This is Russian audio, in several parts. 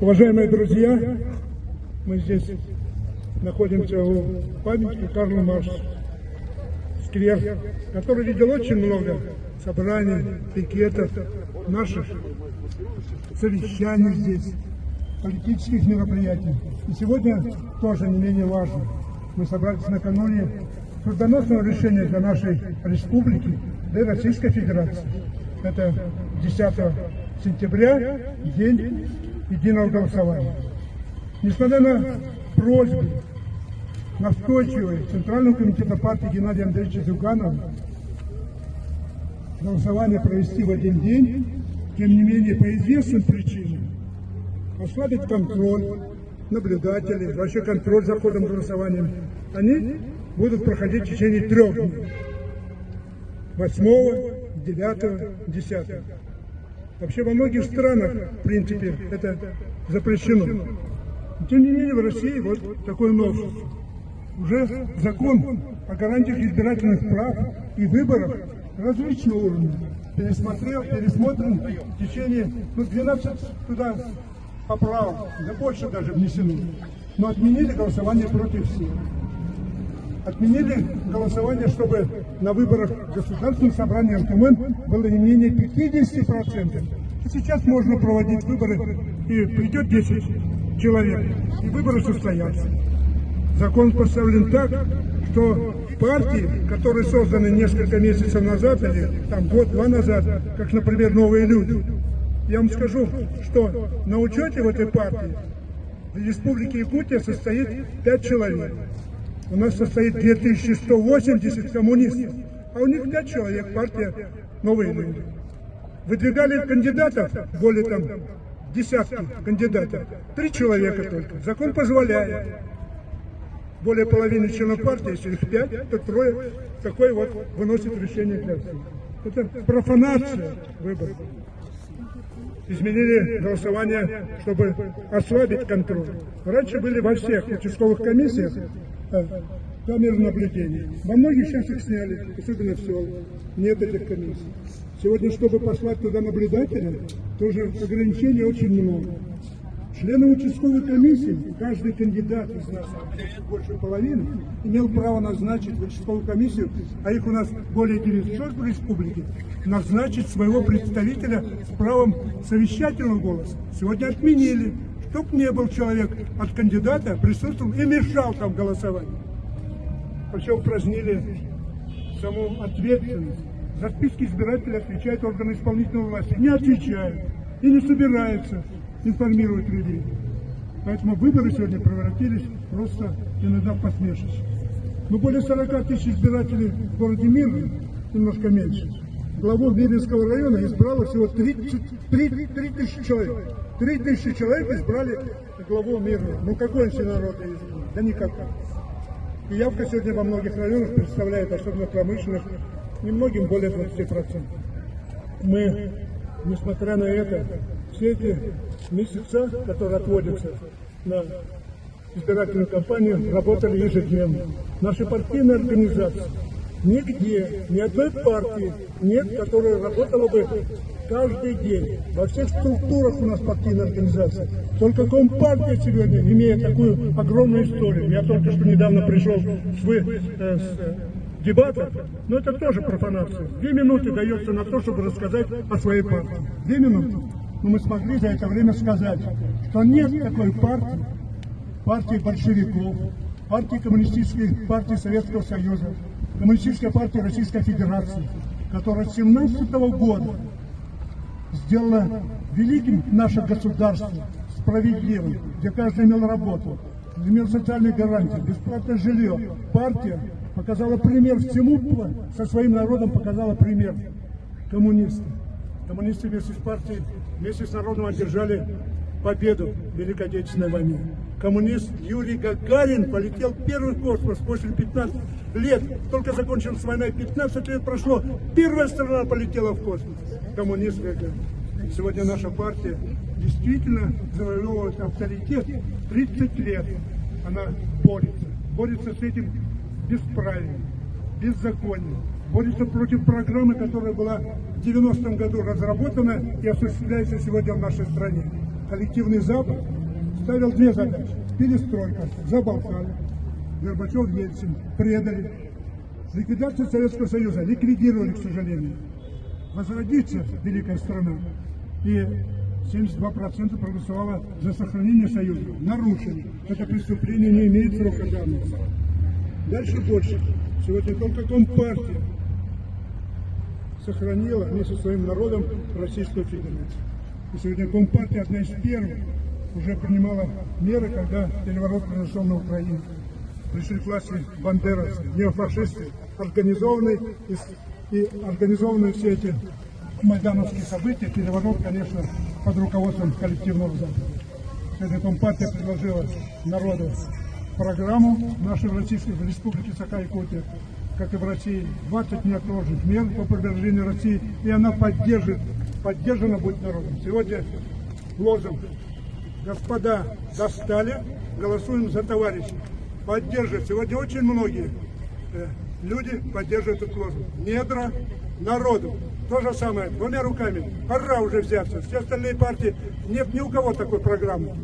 Уважаемые друзья, мы здесь находимся у памятника Карлу Марксу, сквер, который видел очень много собраний, пикетов, наших совещаний здесь, политических мероприятий. И сегодня тоже не менее важно. Мы собрались накануне судьбоносного решения для нашей республики, для Российской Федерации. Это 10 сентября, день единого голосования. Несмотря на просьбы настойчивой Центрального комитета партии Геннадия Андреевича Зюганова голосование провести в один день, тем не менее, по известным причинам, ослабить контроль наблюдателей, вообще контроль за ходом голосования, они будут проходить в течение 3 дней. 8, 9, 10. Вообще во многих странах, в принципе, это запрещено. Но, тем не менее, в России вот такое новшество. Уже закон о гарантиях избирательных прав и выборов различного уровня пересмотрен в течение 12 туда поправок, да больше даже внесено. Но отменили голосование против всех. Отменили голосование, чтобы на выборах Государственного собрания РКМН было не менее 50%. И сейчас можно проводить выборы, и придет 10 человек, и выборы состоятся. Закон поставлен так, что партии, которые созданы несколько месяцев назад, или там год-два назад, как, например, «Новые люди», я вам скажу, что на учете в этой партии в Республике Якутия состоит 5 человек. У нас состоит 2180 коммунистов, а у них 5 человек, партия «Новые люди». Выдвигали кандидатов, более там десятки кандидатов, 3 человека только. Закон позволяет. Более половины членов партии, если их 5, то 3, такой вот выносит решение для всех. Это профанация выборов. Изменили голосование, чтобы ослабить контроль. Раньше были во всех участковых комиссиях камеры наблюдения. Во многих сейчас их сняли, особенно в селах. Нет этих комиссий. Сегодня, чтобы послать туда наблюдателя, тоже ограничений очень много. Члены участковой комиссии, каждый кандидат из нас, больше половины, имел право назначить в участковую комиссию, а их у нас более 900 в республике, назначить своего представителя с правом совещательного голоса. Сегодня отменили, чтоб не был человек от кандидата, присутствовал и мешал там голосовать. Вообще упразднили саму ответственность. За списки избирателей отвечает органы исполнительной власти. Не отвечают и не собираются информировать людей. Поэтому выборы сегодня превратились просто иногда в посмешище. Но более 40 тысяч избирателей в городе Мирном, немножко меньше. Главу Мирнинского района избрало всего 3 тысячи человек. 3 тысячи человек избрали главу Мирного. Ну какой он народ избрал? Да никакой. И явка сегодня во многих районах представляет, особенно промышленных, немногим более 20%. Мы, несмотря на это, все эти месяца, которые отводятся на избирательную кампанию, работали ежедневно. Наши партийные организации, нигде, ни одной партии нет, которая работала бы каждый день. Во всех структурах у нас партийная организация. Только Компартия сегодня имеет такую огромную историю. Я только что недавно пришел с дебатов, но это тоже профанация. 2 минуты дается на то, чтобы рассказать о своей партии. 2 минуты. Но мы смогли за это время сказать, что нет такой партии большевиков, партии коммунистической, партии Советского Союза, коммунистической партии Российской Федерации, которая с 17 года сделала великим наше государство, справедливым, где каждый имел работу, имел социальные гарантии, бесплатное жилье. Партия показала пример всему, со своим народом показала пример. Коммунисты. Коммунисты вместе с партией, вместе с народом одержали победу в Великой Отечественной войне. Коммунист Юрий Гагарин полетел первый в космос после 15 лет. Только закончилась война, 15 лет прошло. Первая страна полетела в космос. Коммунист Гагарин. Сегодня наша партия действительно завоевывает авторитет. 30 лет она борется. Борется с этим бесправием, беззаконием. Борется против программы, которая была в 90-м году разработана и осуществляется сегодня в нашей стране. коллективный Запад ставил две задачи. Перестройка, Забалкали, Горбачев, Ельцин предали. Ликвидация Советского Союза, ликвидировали, к сожалению. Возродится великая страна. И 72% проголосовало за сохранение Союза. Нарушили. Это преступление не имеет срока давности. Дальше больше. Сегодня только Компартия сохранила вместе со своим народом Российскую Федерацию. И сегодня Компартия одна из первых уже принимала меры, когда переворот произошел на Украине. Пришли к власти бандеровцы, неофашисты, организованные и организованные все эти майдановские события, переворот, конечно, под руководством коллективного Запада. Сегодня Компартия предложила народу программу нашей Российской Республики Саха-Якутия, как и в России, 20 неотложных мер по продвижению России, и она поддержана будет народом. Сегодня лозунг: господа, достали, голосуем за товарищей. Поддерживают. Сегодня очень многие люди поддерживают этот лозунг. Недра народу. То же самое, двумя руками. Пора уже взяться. Все остальные партии, нет ни у кого такой программы.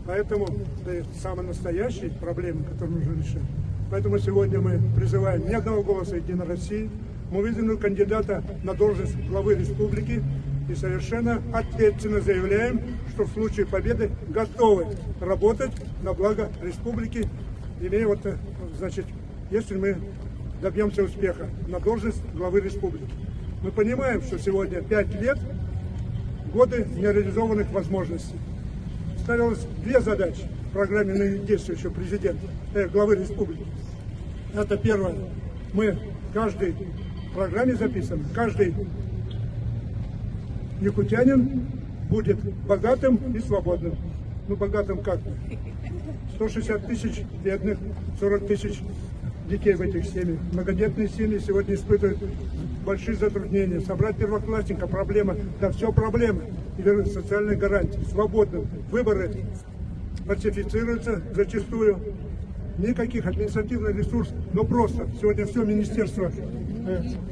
Поэтому это самые настоящие проблемы, которые нужно решать. Поэтому сегодня мы призываем ни одного голоса «Единой России». Мы выдвинули кандидата на должность главы республики и совершенно ответственно заявляем, что в случае победы готовы работать на благо республики, имея вот, значит, если мы добьемся успеха на должность главы республики. Мы понимаем, что сегодня 5 лет, годы нереализованных возможностей. Ставилось две задачи в программе действующего президента, главы республики. Это первое. Мы в каждой программе записываем, каждый якутянин будет богатым и свободным. Ну, богатым как? 160 тысяч бедных, 40 тысяч детей в этих семьях. Многодетные семьи сегодня испытывают большие затруднения. Собрать первоклассника — проблема. Да, все проблемы. И социальные гарантии. Свободным. Выборы фальсифицируются зачастую. Никаких административных ресурсов. Но просто сегодня все министерство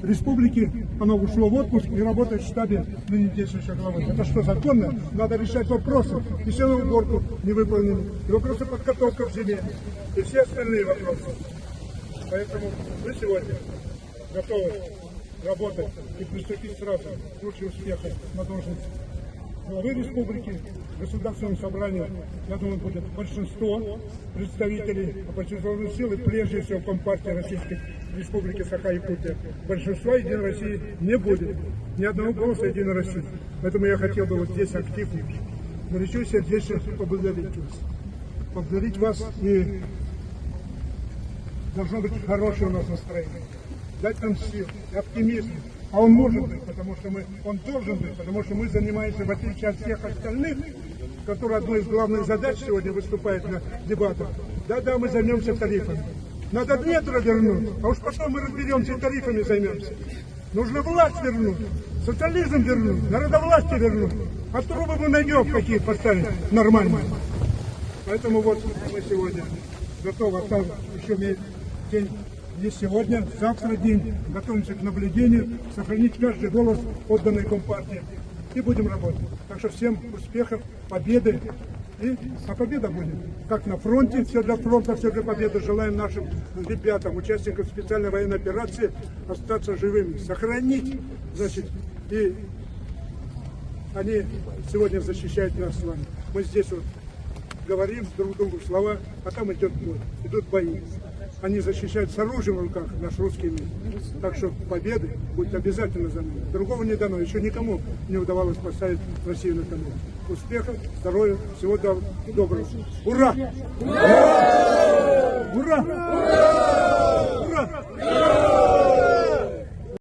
республики, оно ушло в отпуск и работает в штабе ныне действующей главы. Это что, законно? Надо решать вопросы. И все на уборку не выполнены. И вопросы подготовки в зиме. И все остальные вопросы. Поэтому мы сегодня готовы работать и приступить сразу к случаю успеха на должность главы республики. В Государственном собрании, я думаю, будет большинство представителей оппозиционных сил, и прежде всего Компартии Российской Республики Саха-Якутия. Большинства Единой России не будет. Ни одного голоса Единой России. Поэтому я хотел бы вот здесь активно, горячо и сердечно поблагодарить вас. Поблагодарить вас, и должно быть хорошее у нас настроение. Дать нам сил, оптимизм. А он может быть, потому что он должен быть, потому что мы занимаемся, в отличие от всех остальных, которые одной из главных задач сегодня выступает на дебатах. Да, мы займемся тарифами. Надо Днепр вернуть, а уж потом мы разберемся и тарифами займемся. Нужно власть вернуть, социализм вернуть, народовластие вернуть. А трубы мы найдем, какие поставить нормальные. Поэтому вот мы сегодня готовы остаться еще день. Есть сегодня, завтра день, готовимся к наблюдению, сохранить каждый голос, отданный Компартии, и будем работать. Так что всем успехов, победы, а победа будет. Как на фронте, все для фронта, все для победы. Желаем нашим ребятам, участникам специальной военной операции, остаться живыми, сохранить, значит, и они сегодня защищают нас с вами. Мы здесь вот говорим друг другу слова, а там идет бой, идут бои. Они защищают с оружием в руках наш русский мир. Так что победы будет обязательно за нами. Другого не дано. Еще никому не удавалось поставить Россию на колени. Успехов, здоровья, всего доброго. Ура! Ура! Ура!